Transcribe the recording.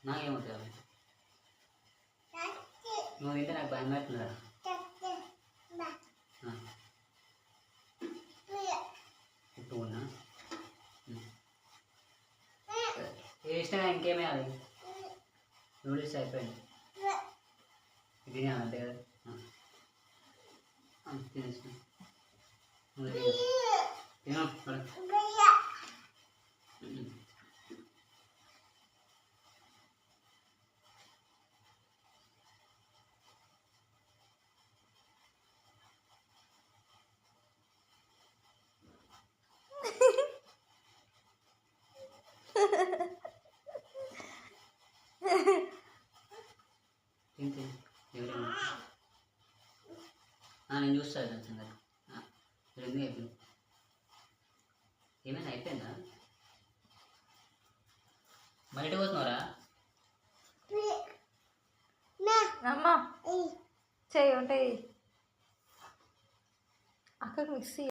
నాకేమవుతుంది నువ్వు తింటే నాకు భయం అవుతుందా ఉన్నా వేసినా ఇంకేమే అది నూడిల్స్ అయిపోయింది తినాలంటే కదా తినేసిన తిను తింటే నేను చూస్తాను దాని సంగతి రెండు అయిపోయింది ఏమైనా అయిపోయిందా బయట పోతున్నారా అమ్మా చెయ్యి ఉంటాయి అక్కడికి మిక్సీ